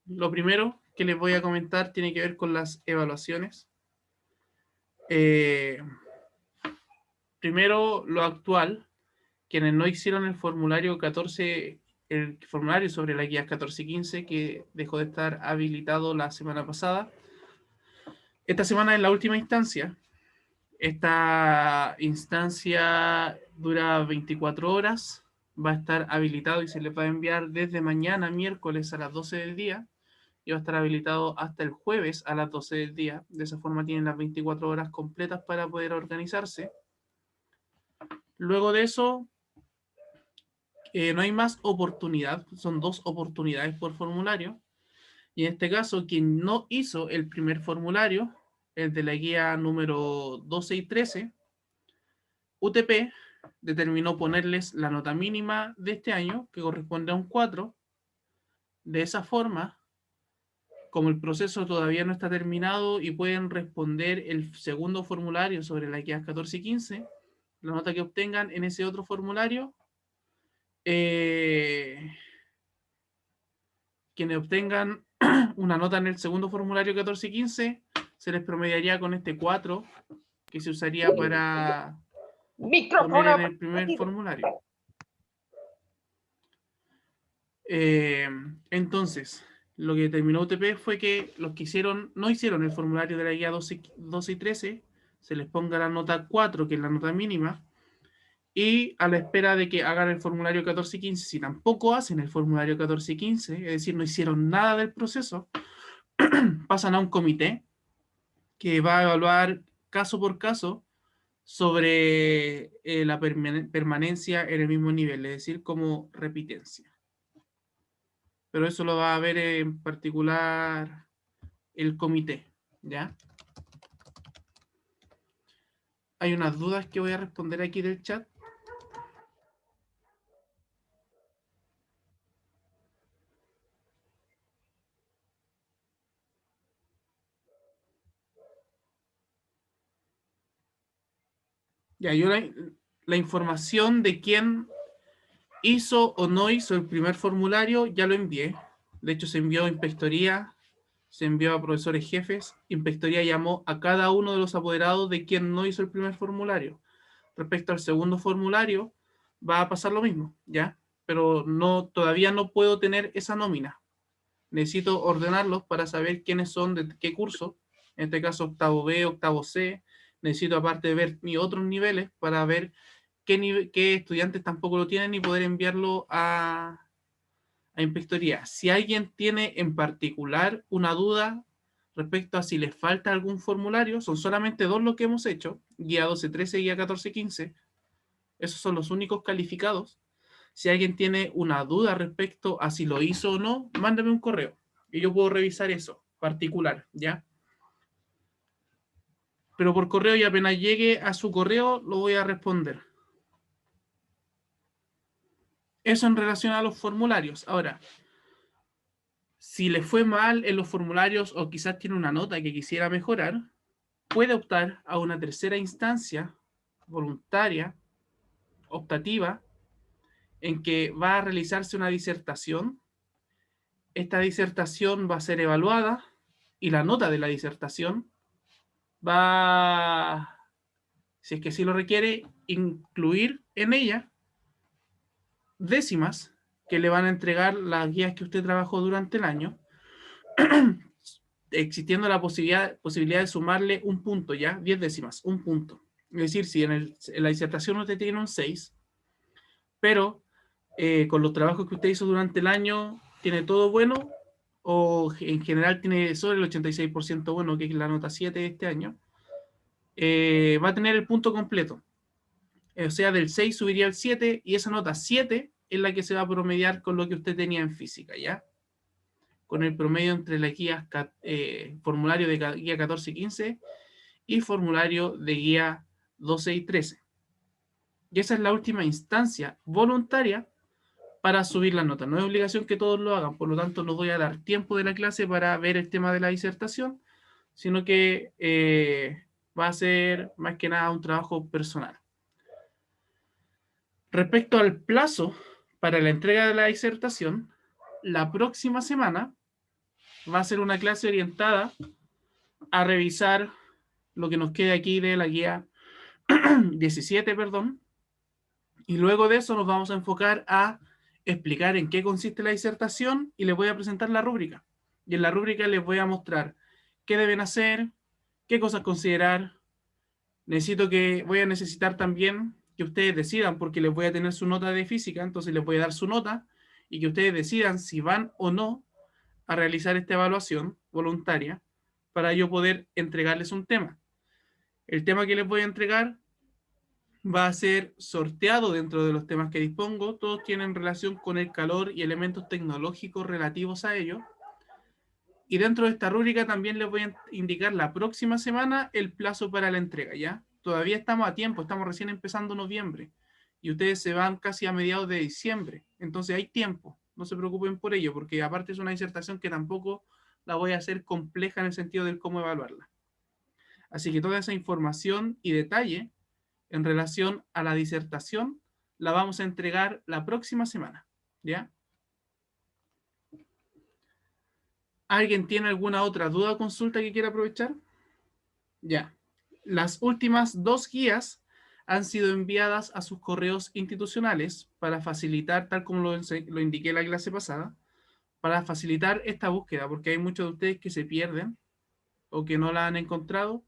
Lo primero que les voy a comentar tiene que ver con las evaluaciones. Primero, lo actual. Quienes no hicieron el formulario 14, el formulario sobre la guía 1415, que dejó de estar habilitado la semana pasada. Esta semana es la última instancia. Esta instancia dura 24 horas. Va a estar habilitado y se les va a enviar desde mañana, miércoles a las 12 del día. Y va a estar habilitado hasta el jueves a las 12 del día. De esa forma tienen las 24 horas completas para poder organizarse. Luego de eso, no hay más oportunidad, son 2 oportunidades por formulario. Y en este caso, quien no hizo el primer formulario, el de la guía número 12 y 13, UTP determinó ponerles la nota mínima de este año, que corresponde a un 4. De esa forma, como el proceso todavía no está terminado y pueden responder el segundo formulario sobre la guía 14 y 15, la nota que obtengan en ese otro formulario, quienes obtengan una nota en el segundo formulario 14 y 15, se les promediaría con este 4 que se usaría para poner en el primer formulario. Entonces, lo que determinó UTP fue que los que no hicieron el formulario de la guía 12 y 13, se les ponga la nota 4, que es la nota mínima, y a la espera de que hagan el formulario 14 y 15, si tampoco hacen el formulario 14 y 15, es decir, no hicieron nada del proceso, pasan a un comité que va a evaluar caso por caso sobre la permanencia en el mismo nivel, es decir, como repitencia. Pero eso lo va a ver en particular el comité, ¿ya? Hay unas dudas que voy a responder aquí del chat. Ya, yo la información de quién hizo o no hizo el primer formulario ya lo envié. De hecho, se envió a inspectoría, se envió a profesores jefes. Inspectoría llamó a cada uno de los apoderados de quien no hizo el primer formulario. Respecto al segundo formulario, va a pasar lo mismo, ¿ya? Pero todavía no puedo tener esa nómina. Necesito ordenarlos para saber quiénes son de qué curso. En este caso, octavo B, octavo C. Necesito aparte ver mis otros niveles para ver qué estudiantes tampoco lo tienen y poder enviarlo a inspectoría. Si alguien tiene en particular una duda respecto a si les falta algún formulario, son solamente 2 los que hemos hecho, guía 12-13 y guía 14-15. Esos son los únicos calificados. Si alguien tiene una duda respecto a si lo hizo o no, mándame un correo y yo puedo revisar eso particular, ¿ya? Pero por correo y apenas llegue a su correo lo voy a responder. Eso en relación a los formularios. Ahora, si le fue mal en los formularios o quizás tiene una nota que quisiera mejorar, puede optar a una tercera instancia voluntaria, optativa, en que va a realizarse una disertación. Esta disertación va a ser evaluada y la nota de la disertación va, si es que sí lo requiere, incluir en ella décimas que le van a entregar las guías que usted trabajó durante el año, existiendo la posibilidad de sumarle un punto, ¿ya? 10 décimas, un punto. Es decir, si en la disertación usted tiene un 6, pero con los trabajos que usted hizo durante el año tiene todo bueno, o en general tiene sobre el 86% bueno, que es la nota 7 de este año, va a tener el punto completo. O sea, del 6 subiría al 7 y esa nota 7 es la que se va a promediar con lo que usted tenía en física, ¿ya? Con el promedio entre las guías, formulario de guía 14 y 15 y formulario de guía 12 y 13. Y esa es la última instancia voluntaria para subir la nota. No es obligación que todos lo hagan, por lo tanto no voy a dar tiempo de la clase para ver el tema de la disertación, sino que va a ser más que nada un trabajo personal. Respecto al plazo para la entrega de la disertación, la próxima semana va a ser una clase orientada a revisar lo que nos queda aquí de la guía 17, perdón, y luego de eso nos vamos a enfocar a explicar en qué consiste la disertación y les voy a presentar la rúbrica. Y en la rúbrica les voy a mostrar qué deben hacer, qué cosas considerar. Voy a necesitar también que ustedes decidan, porque les voy a tener su nota de física, entonces les voy a dar su nota y que ustedes decidan si van o no a realizar esta evaluación voluntaria para yo poder entregarles un tema. El tema que les voy a entregar va a ser sorteado dentro de los temas que dispongo. Todos tienen relación con el calor y elementos tecnológicos relativos a ello. Y dentro de esta rúbrica también les voy a indicar la próxima semana el plazo para la entrega, ¿ya? Todavía estamos a tiempo, estamos recién empezando noviembre y ustedes se van casi a mediados de diciembre. Entonces hay tiempo, no se preocupen por ello, porque aparte es una disertación que tampoco la voy a hacer compleja en el sentido de cómo evaluarla. Así que toda esa información y detalle en relación a la disertación la vamos a entregar la próxima semana, ¿ya? ¿Alguien tiene alguna otra duda o consulta que quiera aprovechar? Ya. Las últimas 2 guías han sido enviadas a sus correos institucionales para facilitar, tal como lo indiqué en la clase pasada, para facilitar esta búsqueda, porque hay muchos de ustedes que se pierden o que no la han encontrado.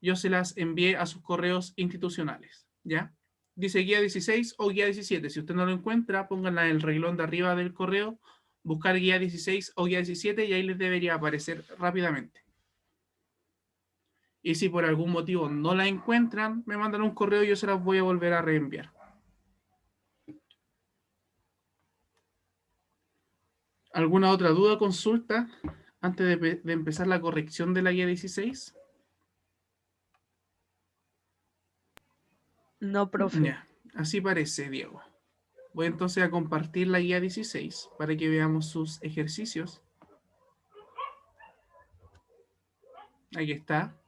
Yo se las envié a sus correos institucionales, ¿ya? Dice guía 16 o guía 17. Si usted no lo encuentra, pónganla en el reglón de arriba del correo, buscar guía 16 o guía 17 y ahí les debería aparecer rápidamente. Y si por algún motivo no la encuentran, me mandan un correo y yo se las voy a volver a reenviar. ¿Alguna otra duda o consulta antes de empezar la corrección de la guía 16? No, profe. Ya, así parece, Diego. Voy entonces a compartir la guía 16 para que veamos sus ejercicios. Aquí está.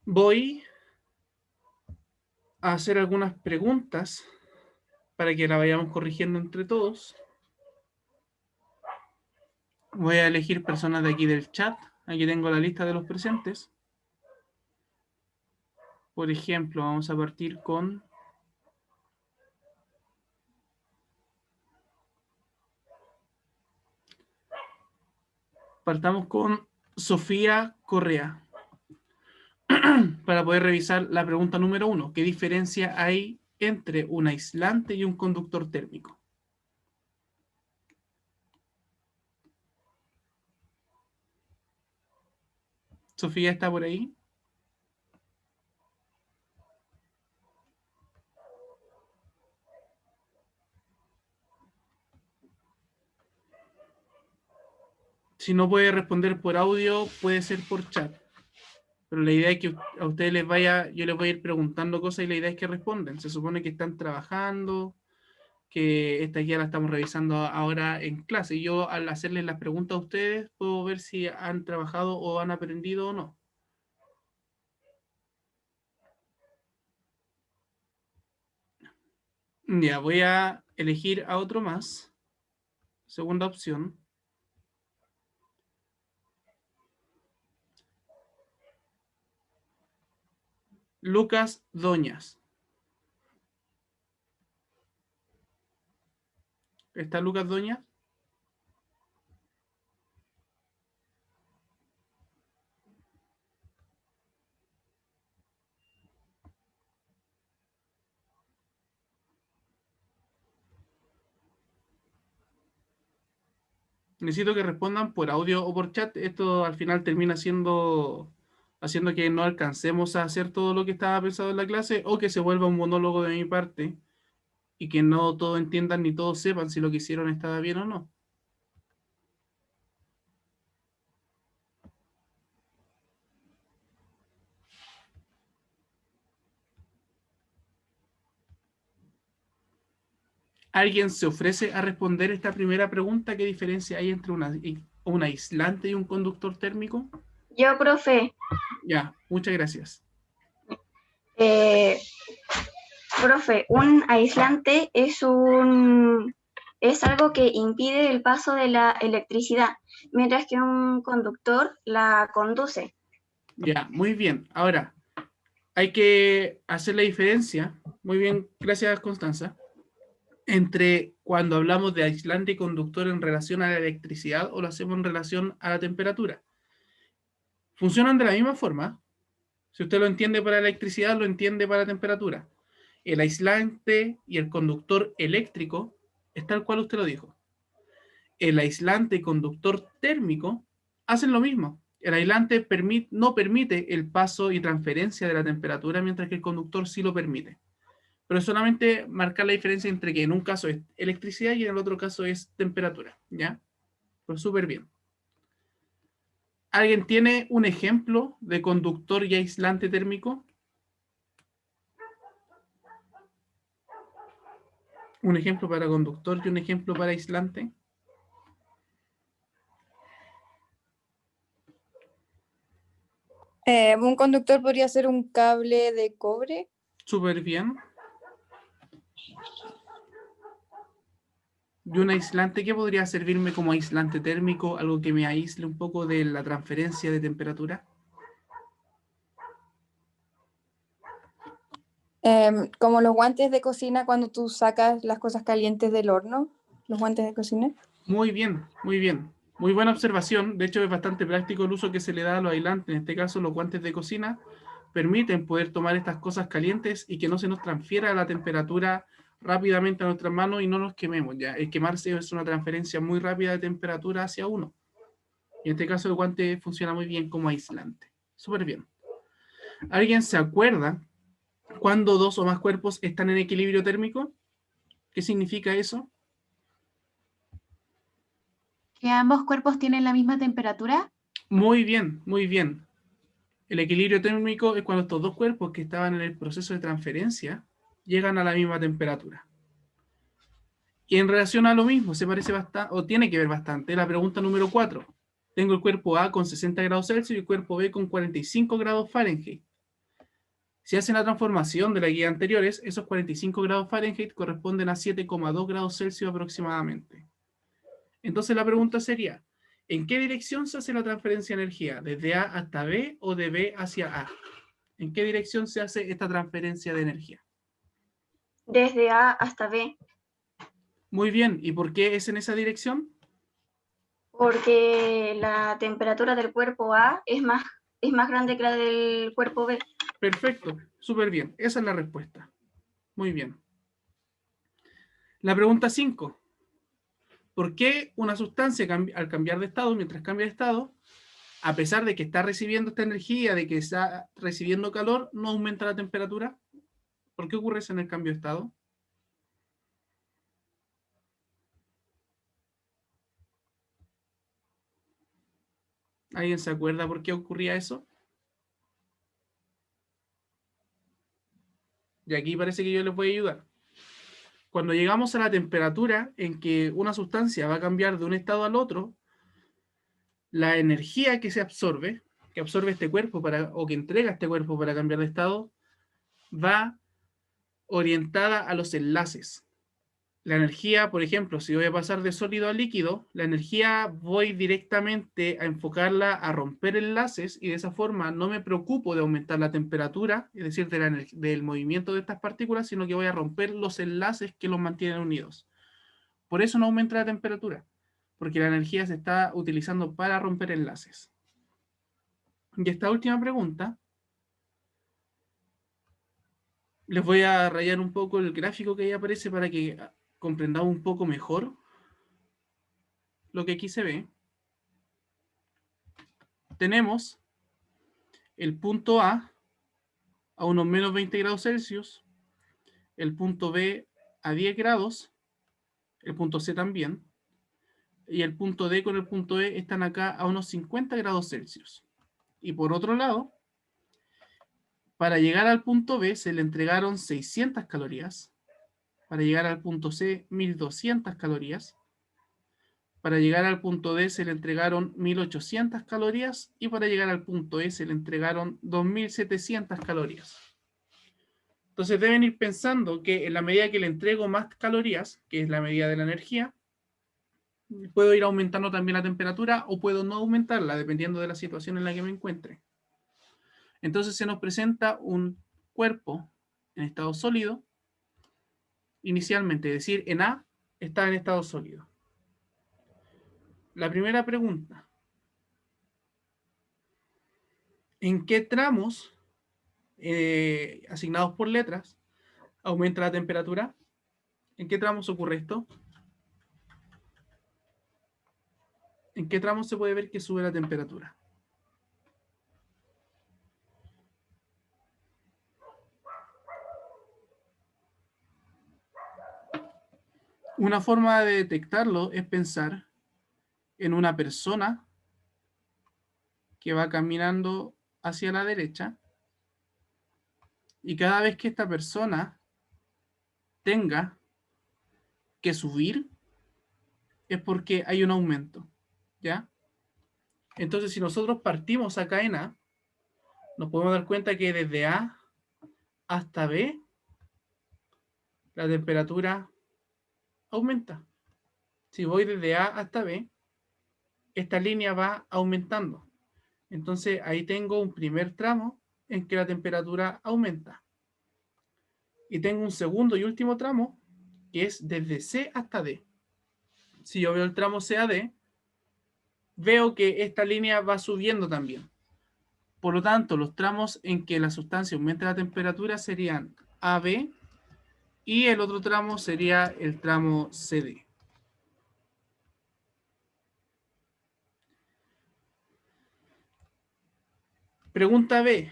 Voy a hacer algunas preguntas para que la vayamos corrigiendo entre todos. Voy a elegir personas de aquí del chat. Aquí tengo la lista de los presentes. Por ejemplo, vamos a partir con... Partamos con Sofía Correa. Para poder revisar la pregunta número 1. ¿Qué diferencia hay entre un aislante y un conductor térmico? Sofía, ¿está por ahí? Si no puede responder por audio, puede ser por chat. Pero la idea es que a ustedes yo les voy a ir preguntando cosas y la idea es que responden. Se supone que están trabajando, que esta guía la estamos revisando ahora en clase. Y yo al hacerles las preguntas a ustedes puedo ver si han trabajado o han aprendido o no. Ya, voy a elegir a otro más. Segunda opción. Lucas Doñas. ¿Está Lucas Doñas? Necesito que respondan por audio o por chat. Esto al final termina haciendo que no alcancemos a hacer todo lo que estaba pensado en la clase o que se vuelva un monólogo de mi parte y que no todos entiendan ni todos sepan si lo que hicieron estaba bien o no. ¿Alguien se ofrece a responder esta primera pregunta? ¿Qué diferencia hay entre un aislante y un conductor térmico? Yo, profe. Ya, muchas gracias. Profe, un aislante es un es algo que impide el paso de la electricidad, mientras que un conductor la conduce. Ya, muy bien. Ahora, hay que hacer la diferencia, muy bien, gracias Constanza, entre cuando hablamos de aislante y conductor en relación a la electricidad o lo hacemos en relación a la temperatura. Funcionan de la misma forma. Si usted lo entiende para electricidad, lo entiende para temperatura. El aislante y el conductor eléctrico es tal cual usted lo dijo. El aislante y conductor térmico hacen lo mismo. El aislante no permite el paso y transferencia de la temperatura, mientras que el conductor sí lo permite. Pero solamente marcar la diferencia entre que en un caso es electricidad y en el otro caso es temperatura. ¿Ya? Pues súper bien. ¿Alguien tiene un ejemplo de conductor y aislante térmico? Un ejemplo para conductor y un ejemplo para aislante. Un conductor podría ser un cable de cobre. Súper bien. ¿Y un aislante qué podría servirme como aislante térmico? Algo que me aísle un poco de la transferencia de temperatura. Como los guantes de cocina cuando tú sacas las cosas calientes del horno. Los guantes de cocina. Muy bien, muy bien. Muy buena observación. De hecho, es bastante práctico el uso que se le da a los aislantes. En este caso, los guantes de cocina permiten poder tomar estas cosas calientes y que no se nos transfiera la temperatura rápidamente a nuestras manos y no nos quememos. Ya, el quemarse es una transferencia muy rápida de temperatura hacia uno. Y en este caso, el guante funciona muy bien como aislante. Súper bien. ¿Alguien se acuerda cuando dos o más cuerpos están en equilibrio térmico? ¿Qué significa eso? ¿Que ambos cuerpos tienen la misma temperatura? Muy bien, muy bien. El equilibrio térmico es cuando estos dos cuerpos que estaban en el proceso de transferencia llegan a la misma temperatura. Y en relación a lo mismo, se parece bastante, o tiene que ver bastante, la pregunta número 4. Tengo el cuerpo A con 60 grados Celsius y el cuerpo B con 45 grados Fahrenheit. Si hacen la transformación de la guía anteriores, esos 45 grados Fahrenheit corresponden a 7,2 grados Celsius aproximadamente. Entonces la pregunta sería, ¿en qué dirección se hace la transferencia de energía? ¿Desde A hasta B o de B hacia A? ¿En qué dirección se hace esta transferencia de energía? Desde A hasta B. Muy bien, ¿y por qué es en esa dirección? Porque la temperatura del cuerpo A es más grande que la del cuerpo B. Perfecto, súper bien, esa es la respuesta. Muy bien. La pregunta 5. ¿Por qué una sustancia al cambiar de estado, mientras cambia de estado, a pesar de que está recibiendo esta energía, de que está recibiendo calor, no aumenta la temperatura? ¿Por qué ocurre eso en el cambio de estado? ¿Alguien se acuerda por qué ocurría eso? Y aquí parece que yo les voy a ayudar. Cuando llegamos a la temperatura en que una sustancia va a cambiar de un estado al otro, la energía que se absorbe, que absorbe este cuerpo o que entrega este cuerpo para cambiar de estado, va orientada a los enlaces. La energía, por ejemplo, si voy a pasar de sólido a líquido, la energía voy directamente a enfocarla a romper enlaces y de esa forma no me preocupo de aumentar la temperatura, es decir, del movimiento de estas partículas, sino que voy a romper los enlaces que los mantienen unidos. Por eso no aumenta la temperatura, porque la energía se está utilizando para romper enlaces. Y esta última pregunta, les voy a rayar un poco el gráfico que ahí aparece para que comprendamos un poco mejor lo que aquí se ve. Tenemos el punto A unos menos 20 grados Celsius, el punto B a 10 grados, el punto C también, y el punto D con el punto E están acá a unos 50 grados Celsius. Y por otro lado, para llegar al punto B se le entregaron 600 calorías, para llegar al punto C 1200 calorías, para llegar al punto D se le entregaron 1800 calorías y para llegar al punto E se le entregaron 2700 calorías. Entonces deben ir pensando que en la medida que le entrego más calorías, que es la medida de la energía, puedo ir aumentando también la temperatura o puedo no aumentarla, dependiendo de la situación en la que me encuentre. Entonces se nos presenta un cuerpo en estado sólido, inicialmente, es decir, en A está en estado sólido. La primera pregunta: ¿en qué tramos asignados por letras aumenta la temperatura? ¿En qué tramos ocurre esto? ¿En qué tramos se puede ver que sube la temperatura? Una forma de detectarlo es pensar en una persona que va caminando hacia la derecha y cada vez que esta persona tenga que subir es porque hay un aumento, ¿ya? Entonces, si nosotros partimos acá en A, nos podemos dar cuenta que desde A hasta B la temperatura aumenta. Si voy desde A hasta B, esta línea va aumentando. Entonces, ahí tengo un primer tramo en que la temperatura aumenta. Y tengo un segundo y último tramo que es desde C hasta D. Si yo veo el tramo C a D, veo que esta línea va subiendo también. Por lo tanto, los tramos en que la sustancia aumenta la temperatura serían AB y el otro tramo sería el tramo CD. Pregunta B: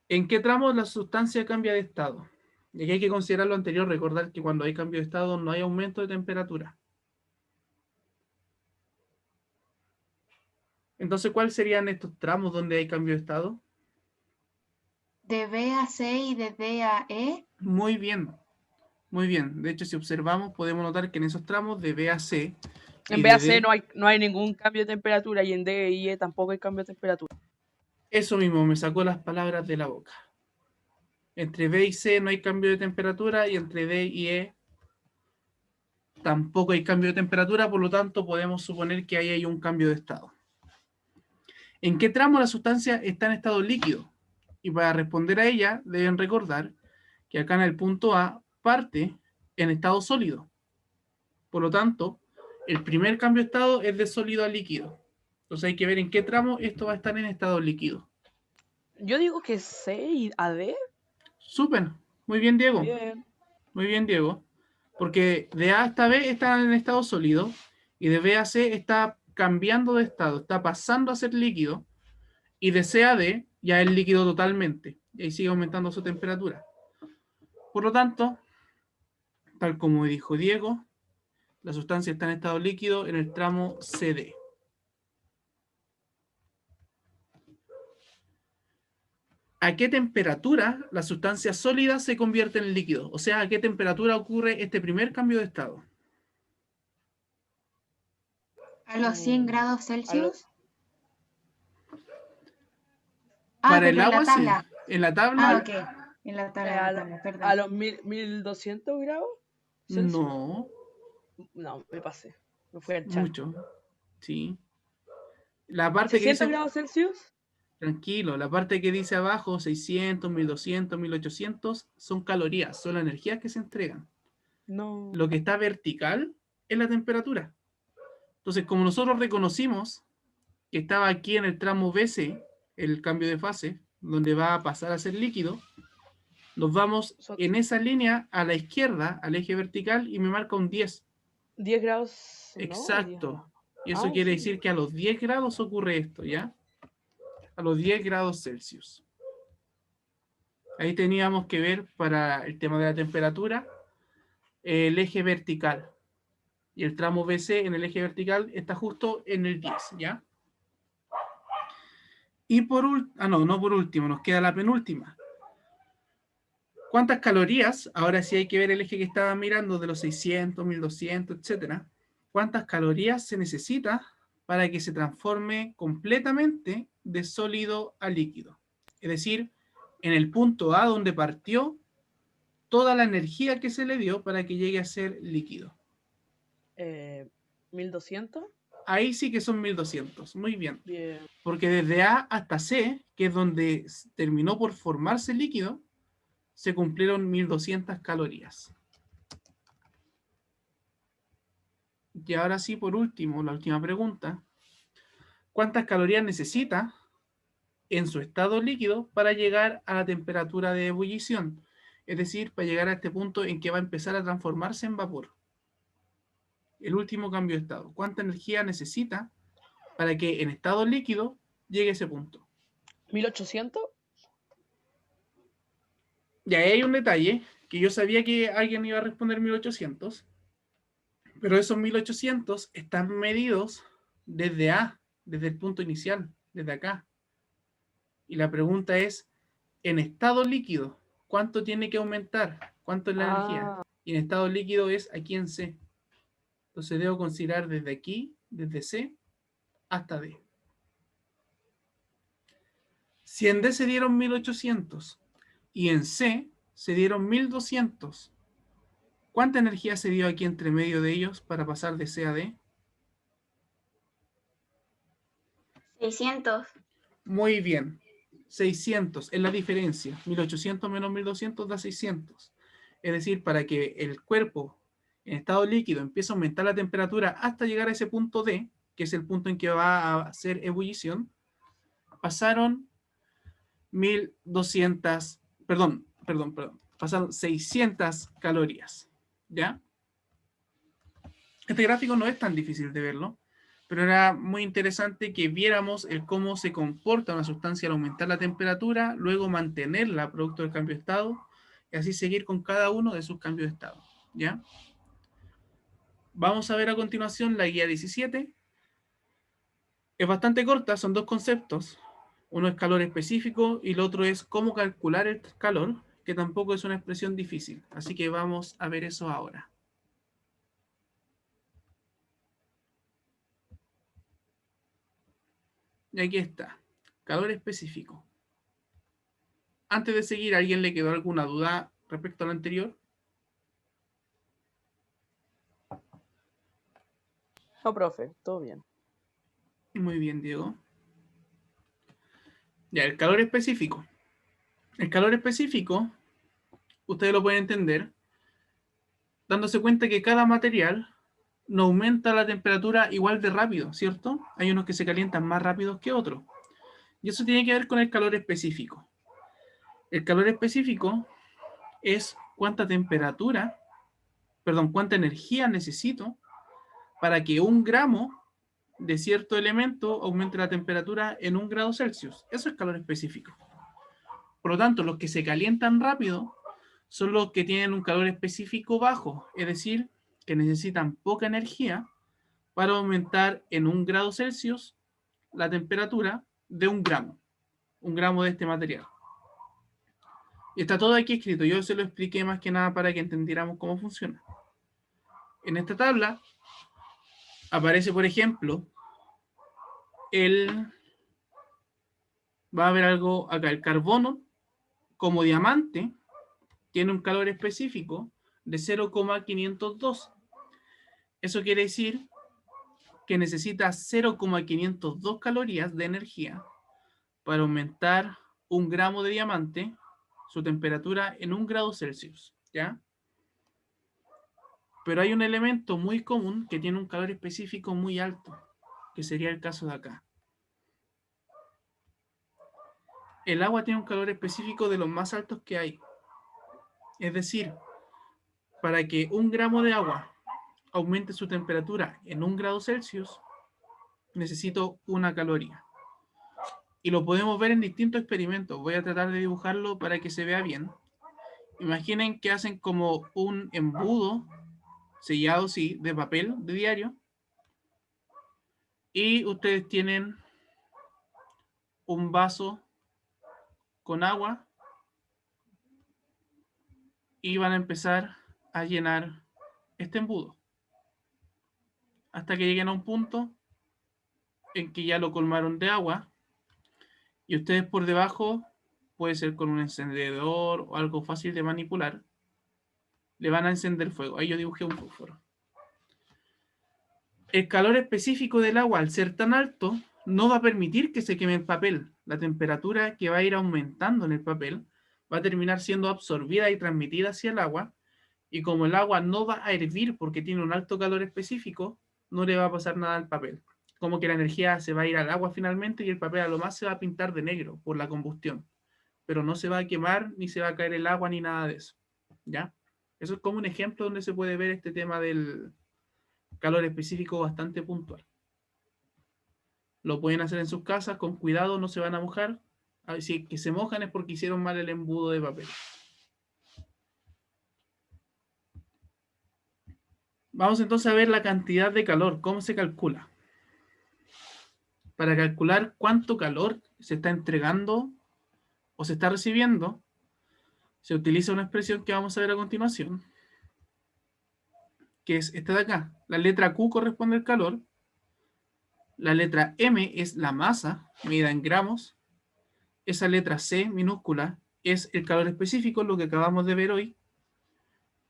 ¿en qué tramo la sustancia cambia de estado? Y aquí hay que considerar lo anterior, recordar que cuando hay cambio de estado no hay aumento de temperatura. Entonces, ¿cuáles serían estos tramos donde hay cambio de estado? De B a C y de D a E. Muy bien, muy bien. De hecho, si observamos, podemos notar que en esos tramos de B a C y En B de a C D, no hay ningún cambio de temperatura y en D y E tampoco hay cambio de temperatura. eso mismo me sacó las palabras de la boca. Entre B y C no hay cambio de temperatura y entre D y E tampoco hay cambio de temperatura, por lo tanto podemos suponer que ahí hay un cambio de estado. ¿En qué tramo la sustancia está en estado líquido? Y para responder a ella deben recordar que acá en el punto A parte en estado sólido. Por lo tanto, el primer cambio de estado es de sólido a líquido. Entonces hay que ver en qué tramo esto va a estar en estado líquido. Yo digo que C y a D. Súper, muy bien, Diego. Bien. Muy bien, Diego. Porque de A hasta B está en estado sólido y de B a C está cambiando de estado, está pasando a ser líquido, y de C a D ya es líquido totalmente y ahí sigue aumentando su temperatura. Por lo tanto, tal como dijo Diego, la sustancia está en estado líquido en el tramo CD. ¿A qué temperatura la sustancia sólida se convierte en líquido? O sea, ¿a qué temperatura ocurre este primer cambio de estado? A los 100 grados Celsius. Para pero el agua, en la tabla. sí. En la tabla, Ok. En la tabla, perdón. A los 1200 grados. Celsius. no, No, me pasé. Me fui al chat. mucho. Sí. La parte que 600 dice, grados Celsius. tranquilo, la parte que dice abajo, 600, 1200, 1800, son calorías, son las energías que se entregan. No. Lo que está vertical es la temperatura. Entonces, como nosotros reconocimos que estaba aquí en el tramo BC, el cambio de fase, donde va a pasar a ser líquido, nos vamos en esa línea a la izquierda, al eje vertical, y me marca un 10. 10 grados. Exacto. No, Y eso quiere decir que a los 10 grados ocurre esto, ¿ya? A los 10 grados Celsius. Ahí teníamos que ver para el tema de la temperatura el eje vertical. Y el tramo BC en el eje vertical está justo en el 10, ¿ya? Y por último, no por último, nos queda la penúltima. ¿Cuántas calorías? Ahora sí hay que ver el eje que estaba mirando de los 600, 1200, etcétera. ¿Cuántas calorías se necesita para que se transforme completamente de sólido a líquido? Es decir, en el punto A donde partió, toda la energía que se le dio para que llegue a ser líquido. 1200. Ahí sí que son 1200. Muy bien. Bien. Porque desde A hasta C, que es donde terminó por formarse el líquido, se cumplieron 1200 calorías. Y ahora sí, por último, la última pregunta. ¿Cuántas calorías necesita en su estado líquido para llegar a la temperatura de ebullición? Es decir, para llegar a este punto en que va a empezar a transformarse en vapor. El último cambio de estado. ¿Cuánta energía necesita para que en estado líquido llegue a ese punto? 1800. Y ahí hay un detalle, que yo sabía que alguien iba a responder 1800, pero esos 1800 están medidos desde A, desde el punto inicial, desde acá. Y la pregunta es, en estado líquido, ¿cuánto tiene que aumentar? ¿Cuánto es la energía? Y en estado líquido es aquí en C. Entonces debo considerar desde aquí, desde C, hasta D. Si en D se dieron 1800 y en C se dieron 1200, ¿cuánta energía se dio aquí entre medio de ellos para pasar de C a D? 600. Muy bien. 600 es la diferencia. 1800 menos 1200 da 600. Es decir, para que el cuerpo en estado líquido empiece a aumentar la temperatura hasta llegar a ese punto D, que es el punto en que va a hacer ebullición, pasaron 1200, pasaron 600 calorías. ¿Ya? Este gráfico no es tan difícil de verlo, pero era muy interesante que viéramos el cómo se comporta una sustancia al aumentar la temperatura, luego mantenerla producto del cambio de estado, y así seguir con cada uno de sus cambios de estado. ¿Ya? Vamos a ver a continuación la guía 17. Es bastante corta, son dos conceptos. Uno es calor específico y el otro es cómo calcular el calor, que tampoco es una expresión difícil. Así que vamos a ver eso ahora. Y aquí está, calor específico. Antes de seguir, ¿a alguien le quedó alguna duda respecto a lo anterior? No, profe, todo bien. Muy bien, Diego. Ya, el calor específico. El calor específico, ustedes lo pueden entender dándose cuenta que cada material no aumenta la temperatura igual de rápido, ¿cierto? Hay unos que se calientan más rápidos que otros. Y eso tiene que ver con el calor específico. El calor específico es cuánta energía necesito para que 1 gramo de cierto elemento aumente la temperatura en 1 grado Celsius. Eso es calor específico. Por lo tanto, los que se calientan rápido son los que tienen un calor específico bajo, es decir, que necesitan poca energía para aumentar en 1 grado Celsius la temperatura de 1 gramo de este material. Y está todo aquí escrito, yo se lo expliqué más que nada para que entendiéramos cómo funciona. En esta tabla aparece, por ejemplo, va a haber algo acá, el carbono como diamante tiene un calor específico de 0,502. Eso quiere decir que necesita 0,502 calorías de energía para aumentar 1 gramo de diamante, su temperatura en 1 grado Celsius, ¿ya? Pero hay un elemento muy común que tiene un calor específico muy alto, que sería el caso de acá. El agua tiene un calor específico de los más altos que hay. Es decir, para que 1 gramo de agua aumente su temperatura en 1 grado Celsius, necesito 1 caloría. Y lo podemos ver en distintos experimentos. Voy a tratar de dibujarlo para que se vea bien. Imaginen que hacen como un embudo sellado, sí, de papel de diario. Y ustedes tienen un vaso con agua y van a empezar a llenar este embudo hasta que lleguen a un punto en que ya lo colmaron de agua y ustedes por debajo, puede ser con un encendedor o algo fácil de manipular, le van a encender fuego. Ahí yo dibujé un fósforo. El calor específico del agua, al ser tan alto, no va a permitir que se queme el papel. La temperatura que va a ir aumentando en el papel va a terminar siendo absorbida y transmitida hacia el agua, y como el agua no va a hervir porque tiene un alto calor específico, no le va a pasar nada al papel. Como que la energía se va a ir al agua finalmente y el papel a lo más se va a pintar de negro por la combustión, pero no se va a quemar, ni se va a caer el agua, ni nada de eso. ¿Ya? Eso es como un ejemplo donde se puede ver este tema del calor específico bastante puntual. Lo pueden hacer en sus casas, con cuidado, no se van a mojar. Si que se mojan es porque hicieron mal el embudo de papel. Vamos entonces a ver la cantidad de calor, cómo se calcula. Para calcular cuánto calor se está entregando o se está recibiendo, se utiliza una expresión que vamos a ver a continuación, que es esta de acá. La letra Q corresponde al calor, la letra M es la masa, medida en gramos, esa letra C minúscula es el calor específico, lo que acabamos de ver hoy,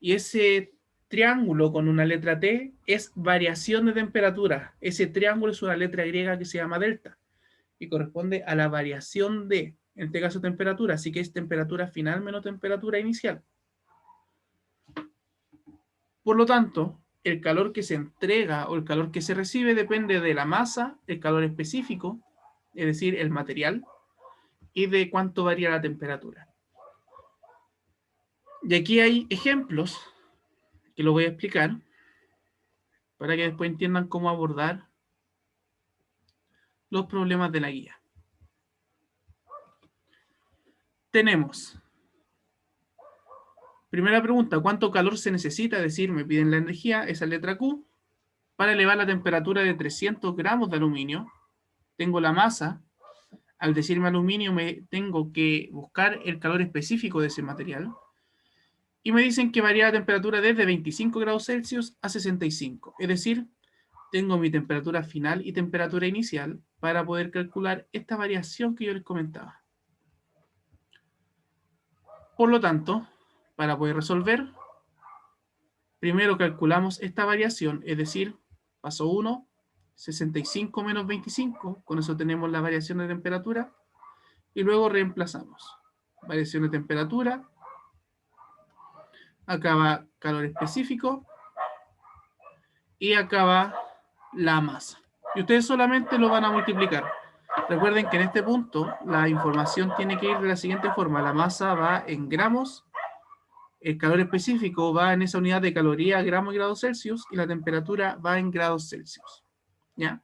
y ese triángulo con una letra T es variación de temperatura. Ese triángulo es una letra griega que se llama delta y corresponde a la variación de, en este caso, temperatura, así que es temperatura final menos temperatura inicial. Por lo tanto, el calor que se entrega o el calor que se recibe depende de la masa, el calor específico, es decir, el material, y de cuánto varía la temperatura. Y aquí hay ejemplos que lo voy a explicar para que después entiendan cómo abordar los problemas de la guía. Tenemos, primera pregunta, ¿cuánto calor se necesita? Es decir, me piden la energía, esa letra Q, para elevar la temperatura de 300 gramos de aluminio. Tengo la masa. Al decirme aluminio, me tengo que buscar el calor específico de ese material. Y me dicen que varía la temperatura desde 25 grados Celsius a 65. Es decir, tengo mi temperatura final y temperatura inicial para poder calcular esta variación que yo les comentaba. Por lo tanto, para poder resolver, primero calculamos esta variación, es decir, paso 1, 65 menos 25, con eso tenemos la variación de temperatura, y luego reemplazamos. Variación de temperatura, acá va calor específico, y acá va la masa. Y ustedes solamente lo van a multiplicar. Recuerden que en este punto la información tiene que ir de la siguiente forma. La masa va en gramos, el calor específico va en esa unidad de caloría, gramos y grados Celsius, y la temperatura va en grados Celsius. ¿Ya?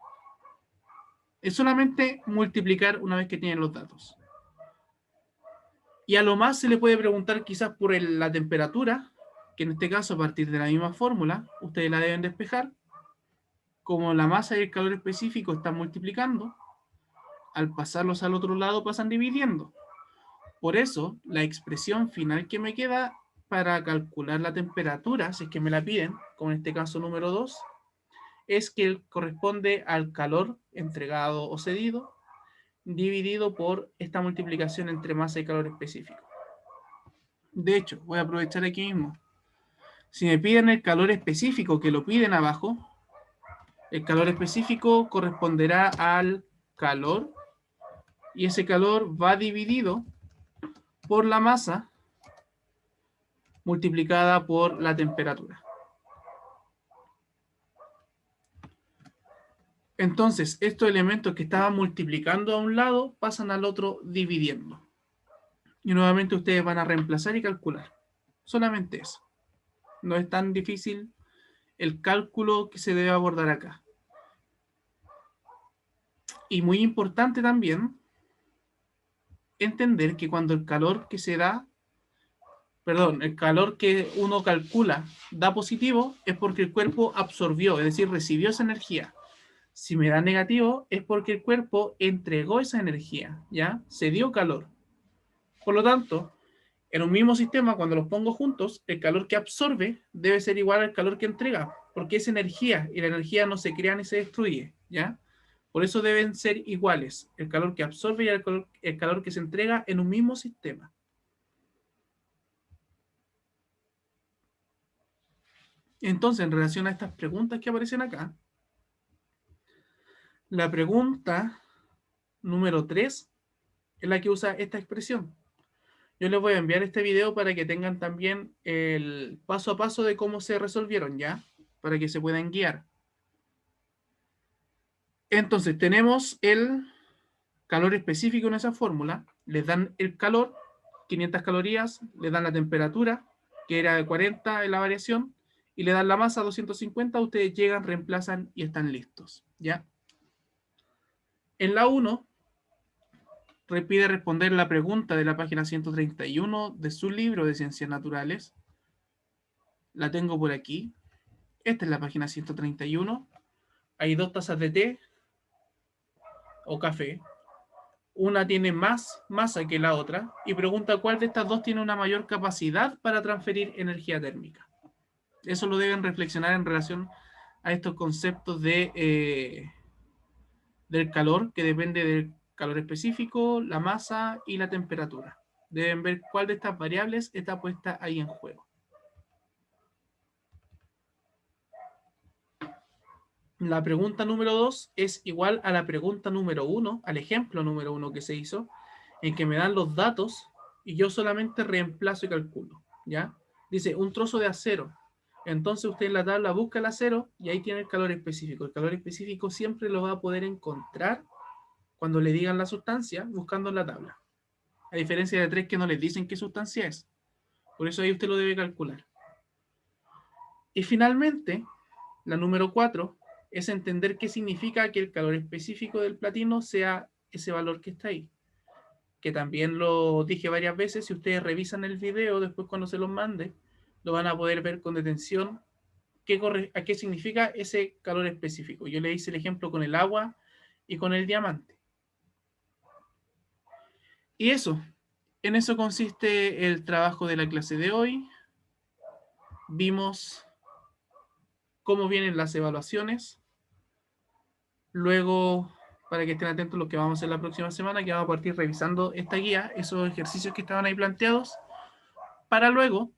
Es solamente multiplicar una vez que tienen los datos. Y a lo más se le puede preguntar quizás por la temperatura, que en este caso a partir de la misma fórmula, ustedes la deben despejar. Como la masa y el calor específico están multiplicando, al pasarlos al otro lado pasan dividiendo. Por eso, la expresión final que me queda para calcular la temperatura, si es que me la piden, como en este caso número 2, es que corresponde al calor entregado o cedido, dividido por esta multiplicación entre masa y calor específico. De hecho, voy a aprovechar aquí mismo. Si me piden el calor específico, que lo piden abajo, el calor específico corresponderá al calor, y ese calor va dividido por la masa multiplicada por la temperatura. Entonces, estos elementos que estaban multiplicando a un lado pasan al otro dividiendo. Y nuevamente ustedes van a reemplazar y calcular. Solamente eso. No es tan difícil el cálculo que se debe abordar acá. Y muy importante también entender que cuando el calor que se da, el calor que uno calcula da positivo, es porque el cuerpo absorbió, es decir, recibió esa energía. Si me da negativo, es porque el cuerpo entregó esa energía, ¿ya? Se dio calor. Por lo tanto, en un mismo sistema, cuando los pongo juntos, el calor que absorbe debe ser igual al calor que entrega, porque es energía, y la energía no se crea ni se destruye, ¿ya? Por eso deben ser iguales, el calor que absorbe y el calor que se entrega en un mismo sistema. Entonces, en relación a estas preguntas que aparecen acá, la pregunta número 3 es la que usa esta expresión. Yo les voy a enviar este video para que tengan también el paso a paso de cómo se resolvieron, ¿ya? Para que se puedan guiar. Entonces, tenemos el calor específico en esa fórmula. Les dan el calor, 500 calorías, les dan la temperatura, que era de 40 en la variación, y le dan la masa, 250. Ustedes llegan, reemplazan y están listos, ¿ya? En la 1, pide responder la pregunta de la página 131 de su libro de Ciencias Naturales. La tengo por aquí. Esta es la página 131. Hay 2 tazas de té o café. Una tiene más masa que la otra y pregunta cuál de estas dos tiene una mayor capacidad para transferir energía térmica. Eso lo deben reflexionar en relación a estos conceptos de, del calor, que depende del calor específico, la masa y la temperatura. Deben ver cuál de estas variables está puesta ahí en juego. La pregunta número 2 es igual a la pregunta número 1, al ejemplo número 1 que se hizo, en que me dan los datos y yo solamente reemplazo y calculo, ¿ya? Dice, un trozo de acero. Entonces usted en la tabla busca el acero y ahí tiene el calor específico. El calor específico siempre lo va a poder encontrar cuando le digan la sustancia buscando en la tabla. A diferencia de 3 que no les dicen qué sustancia es. Por eso ahí usted lo debe calcular. Y finalmente, la número 4 es entender qué significa que el calor específico del platino sea ese valor que está ahí. Que también lo dije varias veces, si ustedes revisan el video después cuando se los mande, lo van a poder ver con detención a qué significa ese calor específico. Yo le hice el ejemplo con el agua y con el diamante. Y eso, en eso consiste el trabajo de la clase de hoy. Vimos cómo vienen las evaluaciones. Luego, para que estén atentos a lo que vamos a hacer la próxima semana, que vamos a partir revisando esta guía, esos ejercicios que estaban ahí planteados, para luego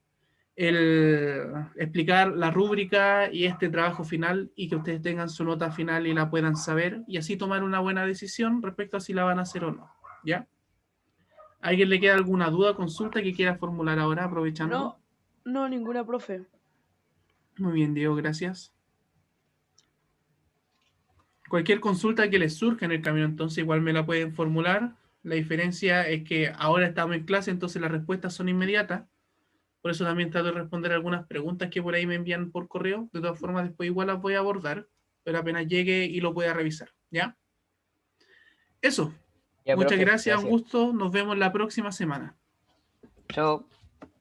explicar la rúbrica y este trabajo final y que ustedes tengan su nota final y la puedan saber y así tomar una buena decisión respecto a si la van a hacer o no, ¿ya? ¿A alguien le queda alguna duda, consulta que quiera formular ahora, aprovechando? No, ninguna, profe. Muy bien, Diego, gracias. Cualquier consulta que les surja en el camino, entonces igual me la pueden formular. La diferencia es que ahora estamos en clase, entonces las respuestas son inmediatas. Por eso también trato de responder algunas preguntas que por ahí me envían por correo. De todas formas, después igual las voy a abordar, pero apenas llegue y lo pueda revisar, ¿ya? Eso. Ya, Muchas profe, gracias, un gusto. Nos vemos la próxima semana. Chao.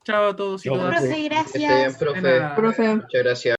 Chao a todos y Chao, todas. Profe, Que gracias. esté bien, De nada. profe. Muchas gracias.